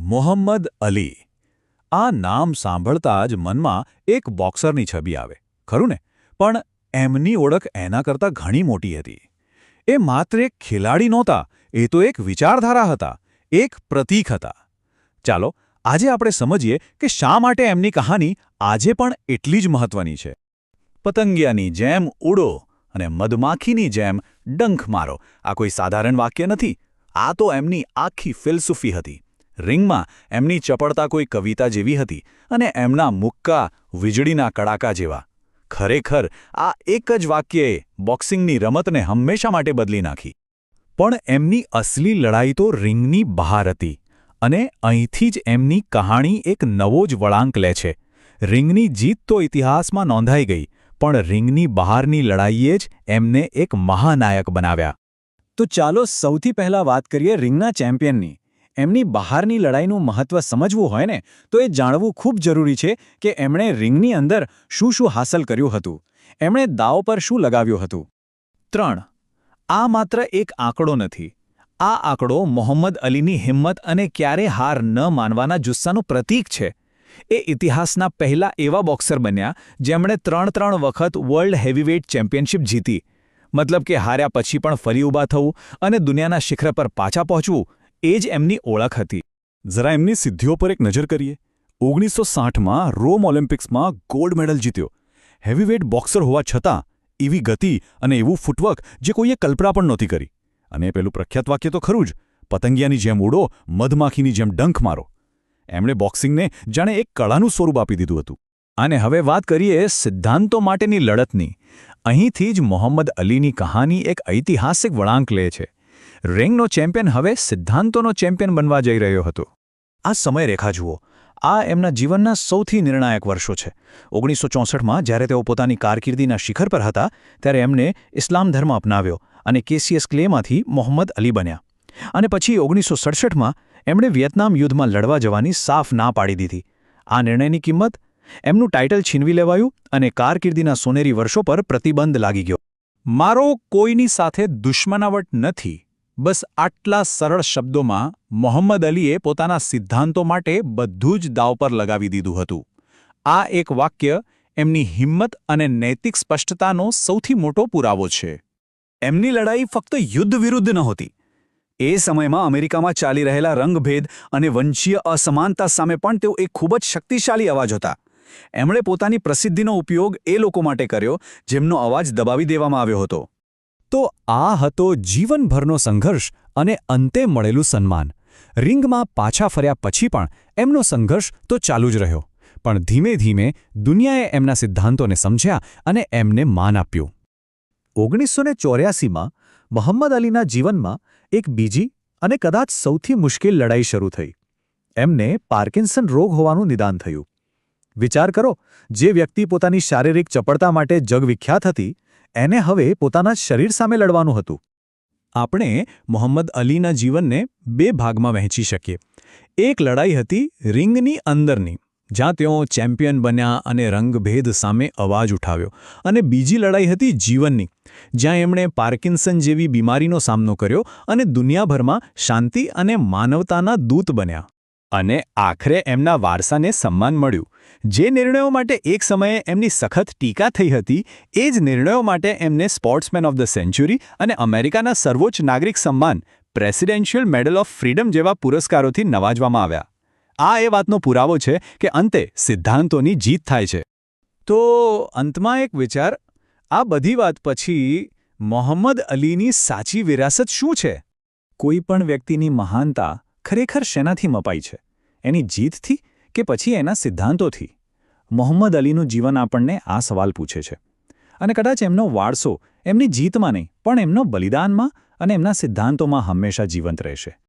મોહમ્મદ અલી આ નામ સાંભળતા જ મનમાં એક બોક્સરની છબી આવે ખરું ને પણ એમની ઓળખ એના કરતાં ઘણી મોટી હતી. એ માત્ર એક ખેલાડી નહોતા, એ તો એક વિચારધારા હતા, એક પ્રતીક હતા. ચાલો આજે આપણે સમજીએ કે શા માટે એમની કહાની આજે પણ એટલી જ મહત્વની છે. પતંગિયાની જેમ ઉડો અને મધમાખીની જેમ ડંખ મારો આ કોઈ સાધારણ વાક્ય નથી. આ તો એમની આખી ફિલસૂફી હતી. રિંગમાં એમની ચપળતા કોઈ કવિતા જેવી હતી અને એમના મુક્કા વીજળીના કડાકા જેવા. ખરેખર આ એક જ વાક્યએ બોક્સિંગની રમતને હંમેશા માટે બદલી નાખી. પણ એમની અસલી લડાઈ તો રિંગની બહાર હતી અને અહીંથી જ એમની કહાણી એક નવો જ વળાંક લે છે. રિંગની જીત તો ઇતિહાસમાં નોંધાઈ ગઈ, પણ રિંગની બહારની લડાઈએ જ એમને એક મહાનાયક બનાવ્યા. તો ચાલો સૌથી પહેલાં વાત કરીએ રિંગના ચેમ્પિયનની. એમની બહારની લડાઈનું મહત્ત્વ સમજવું હોય ને તો એ જાણવું ખૂબ જરૂરી છે કે એમણે રિંગની અંદર શું શું હાંસલ કર્યું હતું, એમણે દાવ પર શું લગાવ્યું હતું. 3. આ માત્ર એક આંકડો નથી. આ આંકડો મોહમ્મદ અલીની હિંમત અને ક્યારે હાર ન માનવાના જુસ્સાનું પ્રતીક છે. એ ઇતિહાસના પહેલા એવા બોક્સર બન્યા જેમણે 3 વખત વર્લ્ડ હેવીવેઇટ ચેમ્પિયનશિપ જીતી. મતલબ કે હાર્યા પછી પણ ફરી ઊભા થવું અને દુનિયાના શિખર પર પાછા પહોંચવું એ જ એમની ઓળખ હતી. જરા એમની સિદ્ધિઓ પર એક નજર કરીએ. 1960માં રોમ ઓલિમ્પિક્સમાં ગોલ્ડ મેડલ જીત્યો. હેવીવેઇટ બોક્સર હોવા છતાં એવી ગતિ અને એવું ફૂટવર્ક જે કોઈએ કલ્પના પણ નહોતી કરી. અને પેલું પ્રખ્યાત વાક્ય તો ખરું જ, પતંગિયાની જેમ ઉડો, મધમાખીની જેમ ડંખ મારો. એમણે બોક્સિંગને જાણે એક કળાનું સ્વરૂપ આપી દીધું હતું. અને હવે વાત કરીએ સિદ્ધાંતો માટેની લડતની. અહીંથી જ મોહમ્મદ અલીની કહાની એક ઐતિહાસિક વળાંક લે છે. રિંગનો ચેમ્પિયન હવે સિદ્ધાંતોનો ચેમ્પિયન બનવા જઈ રહ્યો હતો. આ સમયરેખા જુઓ. આ એમના જીવનના સૌથી નિર્ણાયક વર્ષો છે. 1964માં જ્યારે તેઓ પોતાની કારકિર્દીના શિખર પર હતા ત્યારે એમણે ઇસ્લામ ધર્મ અપનાવ્યો અને કેસીએસ ક્લેમાંથી મોહમ્મદ અલી બન્યા. અને પછી 1967માં એમણે વિયેતનામ યુદ્ધમાં લડવા જવાની સાફ ના પાડી દીધી. આ નિર્ણયની કિંમત? એમનું ટાઇટલ છીનવી લેવાયું અને કારકિર્દીના સોનેરી વર્ષો પર પ્રતિબંધ લાગી ગયો. મારો કોઈની સાથે દુશ્મનાવટ નથી. બસ આટલા સરળ શબ્દોમાં મોહમ્મદ અલીએ પોતાના સિદ્ધાંતો માટે બધું જ દાવ પર લગાવી દીધું હતું. આ એક વાક્ય એમની હિંમત અને નૈતિક સ્પષ્ટતાનો સૌથી મોટો પુરાવો છે. એમની લડાઈ ફક્ત યુદ્ધ વિરુદ્ધ નહોતી. એ સમયમાં અમેરિકામાં ચાલી રહેલા રંગભેદ અને વંશીય અસમાનતા સામે પણ તેઓ એક ખૂબ જ શક્તિશાળી અવાજ હતા. એમણે પોતાની પ્રસિદ્ધિનો ઉપયોગ એ લોકો માટે કર્યો જેમનો અવાજ દબાવી દેવામાં આવ્યો હતો. તો આ હતો જીવનભરનો સંઘર્ષ અને અંતે મળેલું સન્માન. રિંગમાં પાછા ફર્યા પછી પણ એમનો સંઘર્ષ તો ચાલુ જ રહ્યો. પણ ધીમે ધીમે દુનિયાએ એમના સિદ્ધાંતોને સમજ્યા અને એમને માન આપ્યું. 1984માં મોહમ્મદ અલીના જીવનમાં એક બીજી અને કદાચ સૌથી મુશ્કેલ લડાઈ શરૂ થઈ. એમને પાર્કિન્સન રોગ હોવાનું નિદાન થયું. વિચાર કરો, જે વ્યક્તિ પોતાની શારીરિક ચપળતા માટે જગવિખ્યાત હતી એને હવે પોતાના શરીર સામે લડવાનું હતું. આપણે મોહમ્મદ અલીના જીવનને 2 ભાગમાં વહેંચી શકીએ. એક લડાઈ હતી રિંગની અંદરની, જ્યાં તેઓ ચેમ્પિયન બન્યા અને રંગભેદ સામે અવાજ ઉઠાવ્યો, અને બીજી લડાઈ હતી જીવનની, જ્યાં એમણે પાર્કિન્સન જેવી બીમારીનો સામનો કર્યો અને દુનિયાભરમાં શાંતિ અને માનવતાના દૂત બન્યા. અને આખરે એમના વારસાને સન્માન મળ્યું. જે નિર્ણયો માટે એક સમયે એમની સખત ટીકા થઈ હતી એ જ નિર્ણયો માટે એમને સ્પોર્ટ્સમેન ઓફ ધ સેન્ચુરી અને અમેરિકાના સર્વોચ્ચ નાગરિક સન્માન પ્રેસિડેન્શિયલ મેડલ ઓફ ફ્રીડમ જેવા પુરસ્કારોથી નવાજવામાં આવ્યા. આ એ વાતનો પુરાવો છે કે અંતે સિદ્ધાંતોની જીત થાય છે. તો અંતમાં એક વિચાર, આ બધી વાત પછી મોહમ્મદ અલીની સાચી વિરાસત શું છે? કોઈ પણ વ્યક્તિની મહાનતા ખરેખર શેનાથી મપાઈ છે? એની જીતથી કે પછી એના સિદ્ધાંતોથી? મોહમ્મદ અલીનું જીવન આપણને આ સવાલ પૂછે છે. અને કદાચ એમનો વારસો એમની જીતમાં નહીં પણ એમનો બલિદાનમાં અને એમના સિદ્ધાંતોમાં હંમેશા જીવંત રહેશે.